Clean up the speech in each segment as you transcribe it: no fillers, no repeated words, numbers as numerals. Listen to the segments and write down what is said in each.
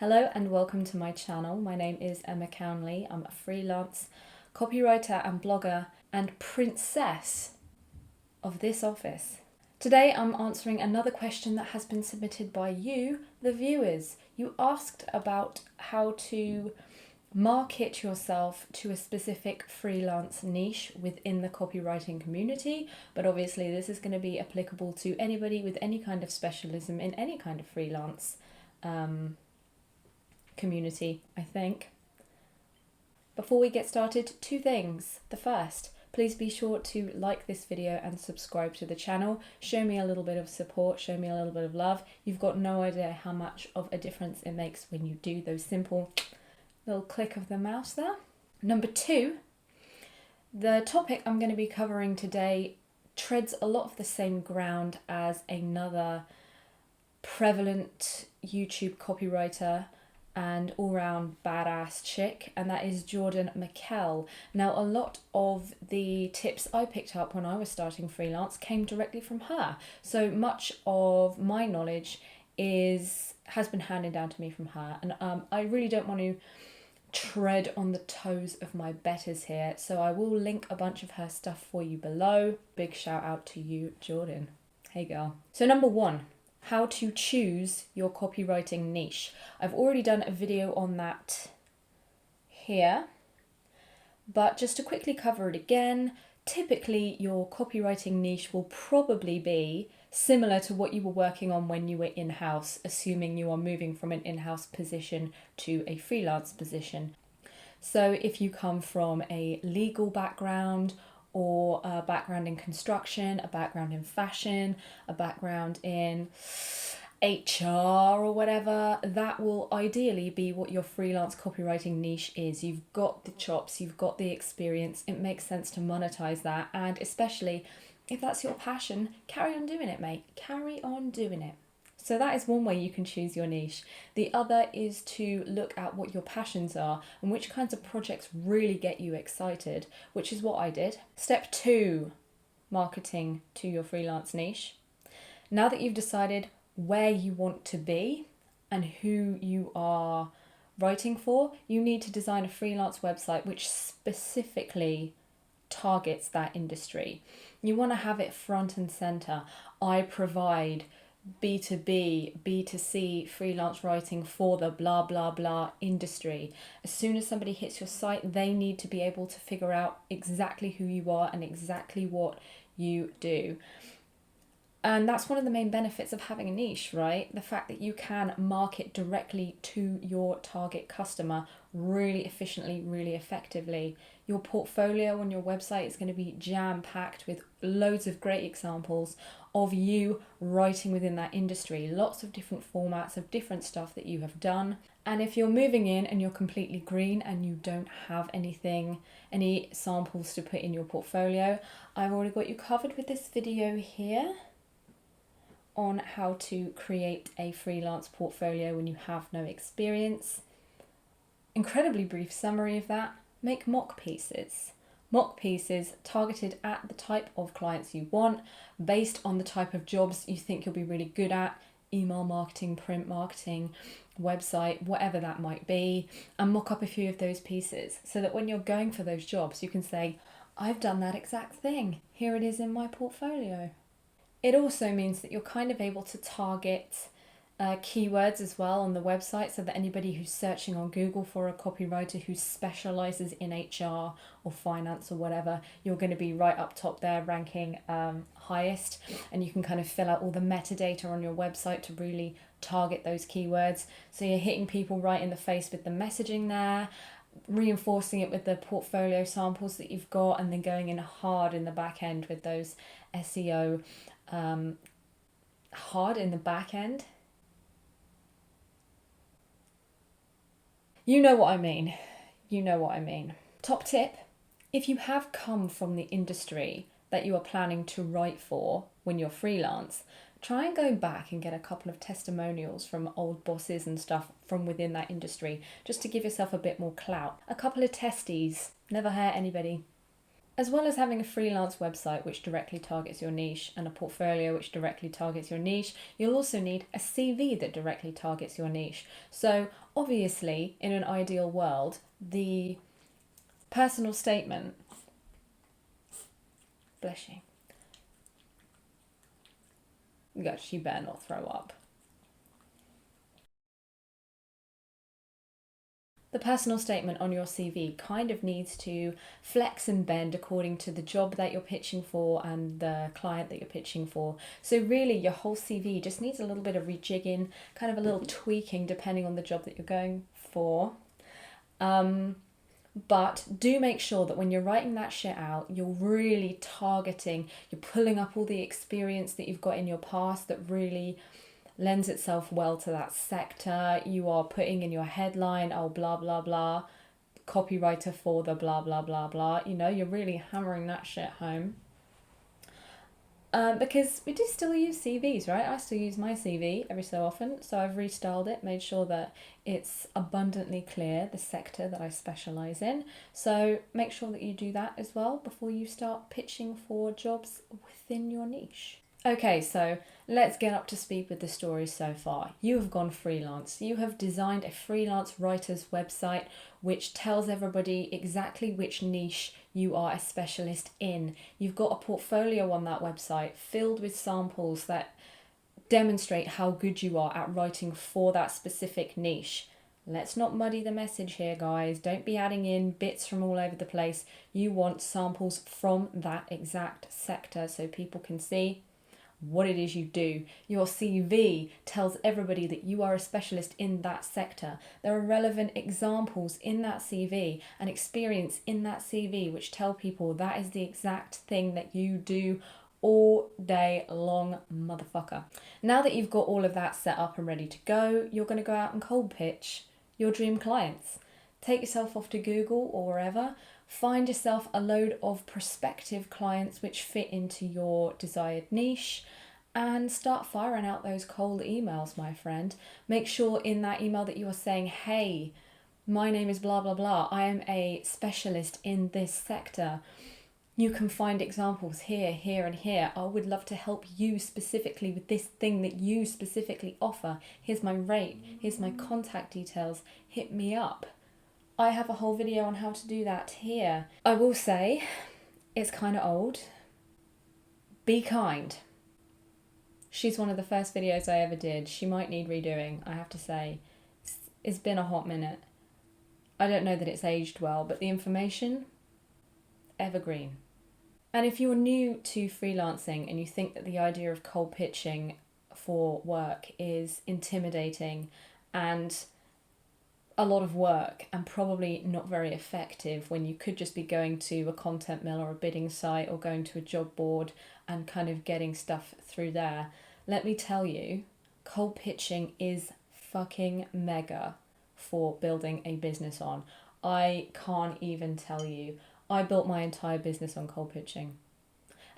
Hello and welcome to my channel. My name is Emma Cownley. I'm a freelance copywriter and blogger and princess of this office. Today I'm answering another question that has been submitted by you, the viewers. You asked about how to market yourself to a specific freelance niche within the copywriting community, but obviously this is going to be applicable to anybody with any kind of specialism in any kind of freelance community, I think. Before we get started, two things. The first, please be sure to like this video and subscribe to the channel. Show me a little bit of support, show me a little bit of love. You've got no idea how much of a difference it makes when you do those simple little click of the mouse there. Number two, the topic I'm going to be covering today treads a lot of the same ground as another prevalent YouTube copywriter and all-round badass chick, and that is Jordan Mikkel. Now, a lot of the tips I picked up when I was starting freelance came directly from her. So much of my knowledge has been handed down to me from her, and I really don't want to tread on the toes of my betters here, so I will link a bunch of her stuff for you below. Big shout out to you, Jordan. Hey girl. So number one, how to choose your copywriting niche. I've already done a video on that here, but just to quickly cover it again, typically your copywriting niche will probably be similar to what you were working on when you were in-house, assuming you are moving from an in-house position to a freelance position. So if you come from a legal background, or a background in construction, a background in fashion, a background in HR or whatever, that will ideally be what your freelance copywriting niche is. You've got the chops, you've got the experience, it makes sense to monetize that, and especially if that's your passion, carry on doing it, mate. Carry on doing it. So that is one way you can choose your niche. The other is to look at what your passions are and which kinds of projects really get you excited, which is what I did. Step two, marketing to your freelance niche. Now that you've decided where you want to be and who you are writing for, you need to design a freelance website which specifically targets that industry. You want to have it front and center. I provide B2B, B2C freelance writing for the blah, blah, blah industry. As soon as somebody hits your site, they need to be able to figure out exactly who you are and exactly what you do. And that's one of the main benefits of having a niche, right? The fact that you can market directly to your target customer really efficiently, really effectively. Your portfolio on your website is going to be jam-packed with loads of great examples of you writing within that industry. Lots of different formats of different stuff that you have done. And if you're moving in and you're completely green and you don't have any samples to put in your portfolio, I've already got you covered with this video here on how to create a freelance portfolio when you have no experience. Incredibly brief summary of that. Make mock pieces. Mock pieces targeted at the type of clients you want, based on the type of jobs you think you'll be really good at, email marketing, print marketing, website, whatever that might be, and mock up a few of those pieces so that when you're going for those jobs, you can say, I've done that exact thing. Here it is in my portfolio. It also means that you're kind of able to target keywords as well on the website, so that anybody who's searching on Google for a copywriter who specializes in HR or finance or whatever, you're going to be right up top there ranking highest, and you can kind of fill out all the metadata on your website to really target those keywords. So you're hitting people right in the face with the messaging there, reinforcing it with the portfolio samples that you've got, and then going in hard in the back end with those SEO hard in the back end. You know what I mean. You know what I mean. Top tip, if you have come from the industry that you are planning to write for when you're freelance, try and go back and get a couple of testimonials from old bosses and stuff from within that industry, just to give yourself a bit more clout. A couple of testies, never hurt anybody. As well as having a freelance website which directly targets your niche and a portfolio which directly targets your niche, you'll also need a CV that directly targets your niche. So obviously, in an ideal world, the personal statement, bless you, gosh, you better not throw up. The personal statement on your CV kind of needs to flex and bend according to the job that you're pitching for and the client that you're pitching for. So really your whole CV just needs a little bit of rejigging, kind of a little tweaking depending on the job that you're going for. But do make sure that when you're writing that shit out, you're really targeting, you're pulling up all the experience that you've got in your past that really lends itself well to that sector. You are putting in your headline, oh, blah, blah, blah, copywriter for the blah, blah, blah, blah. You know, you're really hammering that shit home. Because we do still use CVs, right? I still use my CV every so often. So I've restyled it, made sure that it's abundantly clear the sector that I specialise in. So make sure that you do that as well before you start pitching for jobs within your niche. Okay, so let's get up to speed with the story so far. You have gone freelance. You have designed a freelance writer's website which tells everybody exactly which niche you are a specialist in. You've got a portfolio on that website filled with samples that demonstrate how good you are at writing for that specific niche. Let's not muddy the message here, guys. Don't be adding in bits from all over the place. You want samples from that exact sector so people can see what it is you do. Your CV tells everybody that you are a specialist in that sector. There are relevant examples in that CV and experience in that CV which tell people that is the exact thing that you do all day long, motherfucker. Now that you've got all of that set up and ready to go, you're going to go out and cold pitch your dream clients. Take yourself off to Google or wherever, find yourself a load of prospective clients which fit into your desired niche and start firing out those cold emails, my friend. Make sure in that email that you are saying, hey, my name is blah, blah, blah. I am a specialist in this sector. You can find examples here, here, and here. I would love to help you specifically with this thing that you specifically offer. Here's my rate. Here's my contact details. Hit me up. I have a whole video on how to do that here. I will say, it's kind of old. Be kind. She's one of the first videos I ever did. She might need redoing, I have to say. It's been a hot minute. I don't know that it's aged well, but the information, evergreen. And if you're new to freelancing and you think that the idea of cold pitching for work is intimidating and a lot of work and probably not very effective when you could just be going to a content mill or a bidding site or going to a job board and kind of getting stuff through there, let me tell you, cold pitching is fucking mega for building a business on. I can't even tell you. I built my entire business on cold pitching.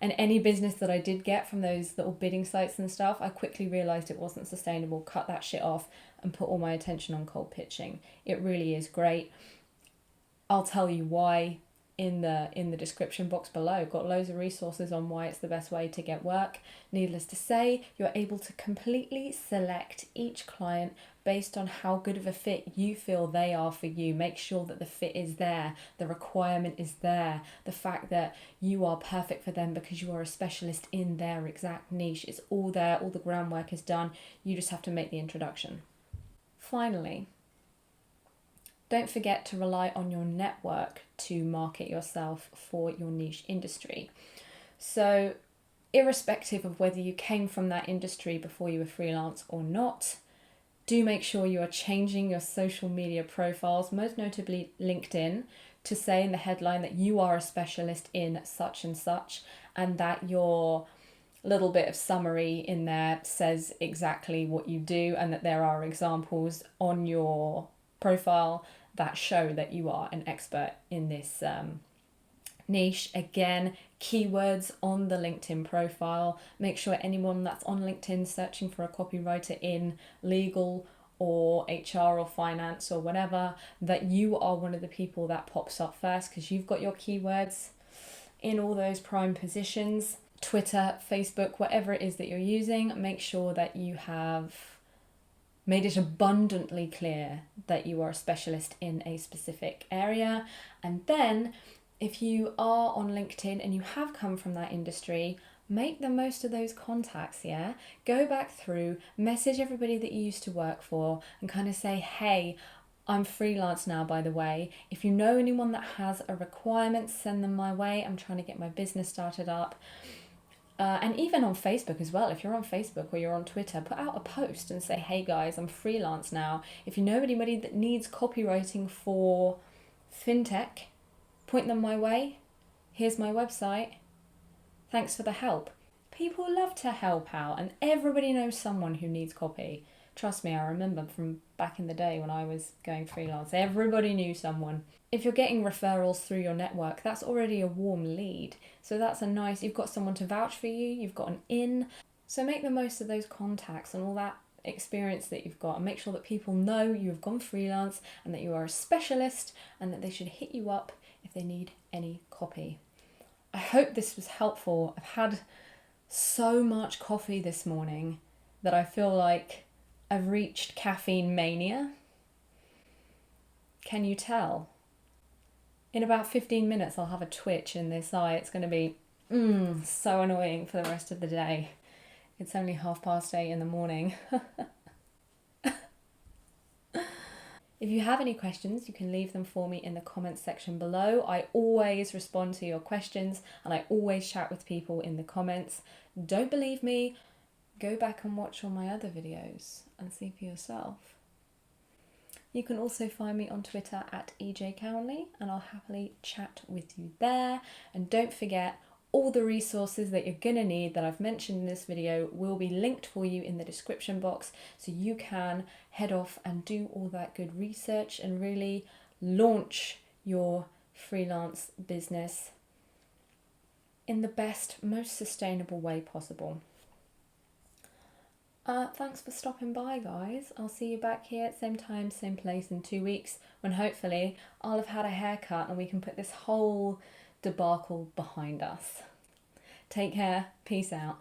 And any business that I did get from those little bidding sites and stuff, I quickly realised it wasn't sustainable, cut that shit off and put all my attention on cold pitching. It really is great. I'll tell you why in the description box below. Got loads of resources on why it's the best way to get work. Needless to say, you're able to completely select each client based on how good of a fit you feel they are for you. Make sure that the fit is there, the requirement is there, the fact that you are perfect for them because you are a specialist in their exact niche. It's all there, all the groundwork is done. You just have to make the introduction. Finally, don't forget to rely on your network to market yourself for your niche industry. So, irrespective of whether you came from that industry before you were freelance or not, do make sure you are changing your social media profiles, most notably LinkedIn, to say in the headline that you are a specialist in such and such, and that your little bit of summary in there says exactly what you do and that there are examples on your profile that show that you are an expert in this niche. Again, keywords on the LinkedIn profile. Make sure anyone that's on LinkedIn searching for a copywriter in legal or HR or finance or whatever, that you are one of the people that pops up first because you've got your keywords in all those prime positions. Twitter, Facebook, whatever it is that you're using, make sure that you have made it abundantly clear that you are a specialist in a specific area. And then if you are on LinkedIn and you have come from that industry, make the most of those contacts, yeah? Go back through, message everybody that you used to work for and kind of say, hey, I'm freelance now, by the way. If you know anyone that has a requirement, send them my way. I'm trying to get my business started up. And even on Facebook as well, if you're on Facebook or you're on Twitter, put out a post and say, hey guys, I'm freelance now. If you know anybody that needs copywriting for fintech, point them my way. Here's my website. Thanks for the help. People love to help out, and everybody knows someone who needs copy. Trust me, I remember from back in the day when I was going freelance, everybody knew someone. If you're getting referrals through your network, that's already a warm lead. So that's a nice, you've got someone to vouch for you, you've got an in. So make the most of those contacts and all that experience that you've got, and make sure that people know you've gone freelance and that you are a specialist and that they should hit you up if they need any copy. I hope this was helpful. I've had so much coffee this morning that I feel like I've reached caffeine mania. Can you tell? In about 15 minutes I'll have a twitch in this eye. It's going to be so annoying for the rest of the day. It's only 8:30 in the morning. If you have any questions, you can leave them for me in the comments section below. I always respond to your questions and I always chat with people in the comments. Don't believe me? Go back and watch all my other videos and see for yourself. You can also find me on Twitter at @EJCownley and I'll happily chat with you there. And don't forget, all the resources that you're going to need that I've mentioned in this video will be linked for you in the description box, so you can head off and do all that good research and really launch your freelance business in the best, most sustainable way possible. Thanks for stopping by, guys. I'll see you back here at same time, same place in 2 weeks, when hopefully I'll have had a haircut and we can put this whole debacle behind us. Take care. Peace out.